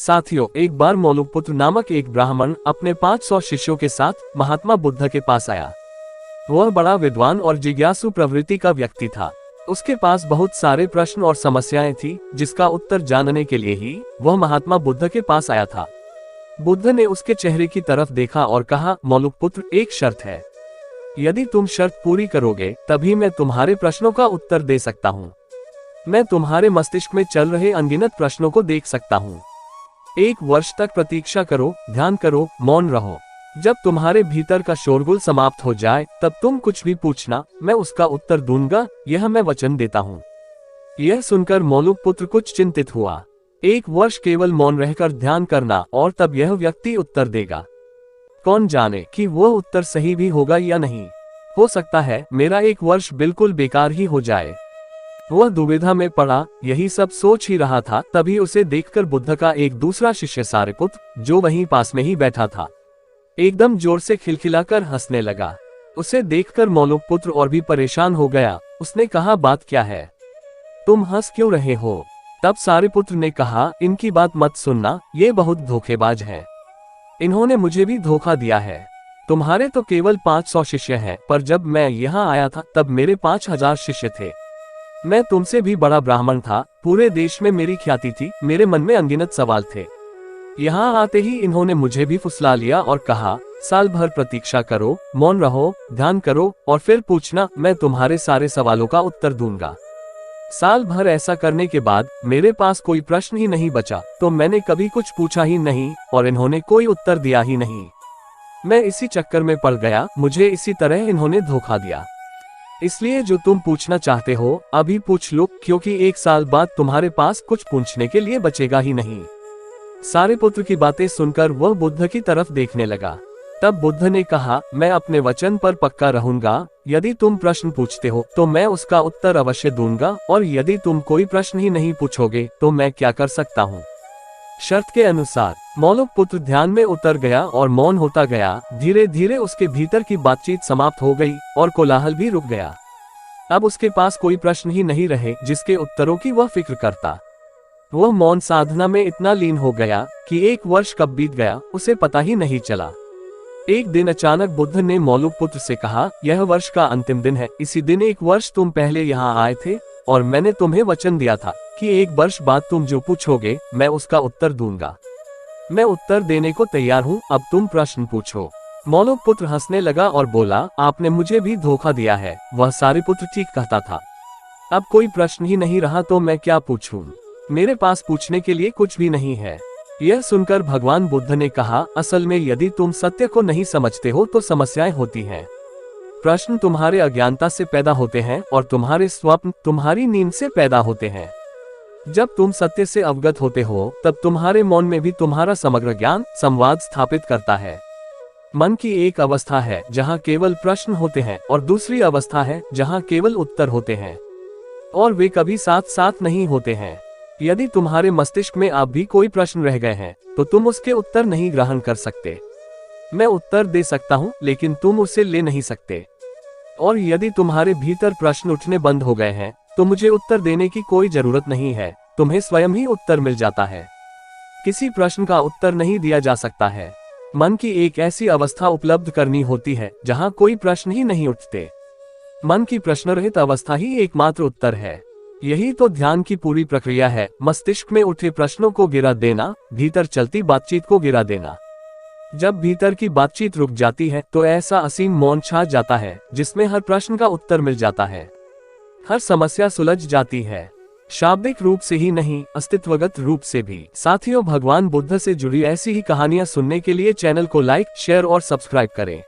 साथियों, एक बार मौलुकपुत्र नामक एक ब्राह्मण अपने 500 शिष्यों के साथ महात्मा बुद्ध के पास आया। वह बड़ा विद्वान और जिज्ञासु प्रवृत्ति का व्यक्ति था। उसके पास बहुत सारे प्रश्न और समस्याएं थी, जिसका उत्तर जानने के लिए ही वह महात्मा बुद्ध के पास आया था। बुद्ध ने उसके चेहरे की तरफ देखा और कहा, मौलुकपुत्र, एक शर्त है। यदि तुम शर्त पूरी करोगे तभी मैं तुम्हारे प्रश्नों का उत्तर दे सकता हूँ। मैं तुम्हारे मस्तिष्क में चल रहे अनगिनत प्रश्नों को देख सकता हूँ। 1 वर्ष तक प्रतीक्षा करो, ध्यान करो, मौन रहो। जब तुम्हारे भीतर का शोरगुल समाप्त हो जाए तब तुम कुछ भी पूछना, मैं उसका उत्तर दूंगा, यह मैं वचन देता हूँ। यह सुनकर मौलुकपुत्र कुछ चिंतित हुआ। 1 वर्ष केवल मौन रहकर ध्यान करना और तब यह व्यक्ति उत्तर देगा। कौन जाने कि वह उत्तर सही भी होगा या नहीं। हो सकता है मेरा 1 वर्ष बिल्कुल बेकार ही हो जाए। वह दुविधा में पड़ा, यही सब सोच ही रहा था, तभी उसे देखकर बुद्ध का एक दूसरा शिष्य सारिपुत्र, जो वहीं पास में ही बैठा था, एकदम जोर से खिलखिलाकर हंसने लगा। उसे देखकर मौलुकपुत्र और भी परेशान हो गया। उसने कहा, बात क्या है? तुम हंस क्यों रहे हो? तब सारिपुत्र ने कहा, इनकी बात मत सुनना, ये बहुत धोखेबाज है। इन्होंने मुझे भी धोखा दिया है। तुम्हारे तो केवल 500 शिष्य हैं, पर जब मैं यहाँ आया था तब मेरे 5000 शिष्य थे। मैं तुमसे भी बड़ा ब्राह्मण था, पूरे देश में मेरी ख्याति थी, मेरे मन में अनगिनत सवाल थे। यहाँ आते ही इन्होंने मुझे भी फुसला लिया और कहा, साल भर प्रतीक्षा करो, मौन रहो, ध्यान करो और फिर पूछना, मैं तुम्हारे सारे सवालों का उत्तर दूंगा। साल भर ऐसा करने के बाद मेरे पास कोई प्रश्न ही नहीं बचा, तो मैंने कभी कुछ पूछा ही नहीं और इन्होंने कोई उत्तर दिया ही नहीं। मैं इसी चक्कर में पड़ गया, मुझे इसी तरह इन्होंने धोखा दिया। इसलिए जो तुम पूछना चाहते हो अभी पूछ लो, क्योंकि 1 साल बाद तुम्हारे पास कुछ पूछने के लिए बचेगा ही नहीं। सारिपुत्र की बातें सुनकर वह बुद्ध की तरफ देखने लगा। तब बुद्ध ने कहा, मैं अपने वचन पर पक्का रहूंगा। यदि तुम प्रश्न पूछते हो तो मैं उसका उत्तर अवश्य दूंगा, और यदि तुम कोई प्रश्न ही नहीं पूछोगे तो मैं क्या कर सकता हूँ। शर्त के अनुसार मौलुकपुत्र ध्यान में उतर गया और मौन होता गया। धीरे धीरे उसके भीतर की बातचीत समाप्त हो गई और कोलाहल भी रुक गया। अब उसके पास कोई प्रश्न ही नहीं रहे जिसके उत्तरों की वह फिक्र करता। वह मौन साधना में इतना लीन हो गया कि 1 वर्ष कब बीत गया उसे पता ही नहीं चला। एक दिन अचानक बुद्ध ने मौलुकपुत्र से कहा, यह वर्ष का अंतिम दिन है। इसी दिन 1 वर्ष तुम पहले यहाँ आए थे और मैंने तुम्हें वचन दिया था कि 1 वर्ष बाद तुम जो पूछोगे मैं उसका उत्तर दूंगा। मैं उत्तर देने को तैयार हूँ, अब तुम प्रश्न पूछो। मौलुकपुत्र हंसने लगा और बोला, आपने मुझे भी धोखा दिया है। वह सारिपुत्र ठीक कहता था। अब कोई प्रश्न ही नहीं रहा तो मैं क्या पूछूं? मेरे पास पूछने के लिए कुछ भी नहीं है। यह सुनकर भगवान बुद्ध ने कहा, असल में यदि तुम सत्य को नहीं समझते हो तो समस्याएं होती हैं। प्रश्न तुम्हारे अज्ञानता से पैदा होते हैं और तुम्हारे स्वप्न तुम्हारी नींद से पैदा होते हैं। जब तुम सत्य से अवगत होते हो तब तुम्हारे मौन में भी तुम्हारा समग्र ज्ञान संवाद स्थापित करता है। मन की एक अवस्था है जहाँ केवल प्रश्न होते हैं और दूसरी अवस्था है जहाँ केवल उत्तर होते हैं, और वे कभी साथ साथ नहीं होते हैं। यदि तुम्हारे मस्तिष्क में अब भी कोई प्रश्न रह गए हैं तो तुम उसके उत्तर नहीं ग्रहण कर सकते। मैं उत्तर दे सकता हूँ लेकिन तुम उसे ले नहीं सकते। और यदि तुम्हारे भीतर प्रश्न उठने बंद हो गए हैं तो मुझे उत्तर देने की कोई जरूरत नहीं है, तुम्हें स्वयं ही उत्तर मिल जाता है। किसी प्रश्न का उत्तर नहीं दिया जा सकता है। मन की एक ऐसी अवस्था उपलब्ध करनी होती है जहाँ कोई प्रश्न ही नहीं उठते। मन की प्रश्न रहित अवस्था ही एकमात्र उत्तर है। यही तो ध्यान की पूरी प्रक्रिया है, मस्तिष्क में उठे प्रश्नों को गिरा देना, भीतर चलती बातचीत को गिरा देना। जब भीतर की बातचीत रुक जाती है तो ऐसा असीम मौन छा जाता है जिसमें हर प्रश्न का उत्तर मिल जाता है, हर समस्या सुलझ जाती है, शाब्दिक रूप से ही नहीं अस्तित्वगत रूप से भी। साथियों, भगवान बुद्ध से जुड़ी ऐसी ही कहानियां सुनने के लिए चैनल को लाइक, शेयर और सब्सक्राइब करें।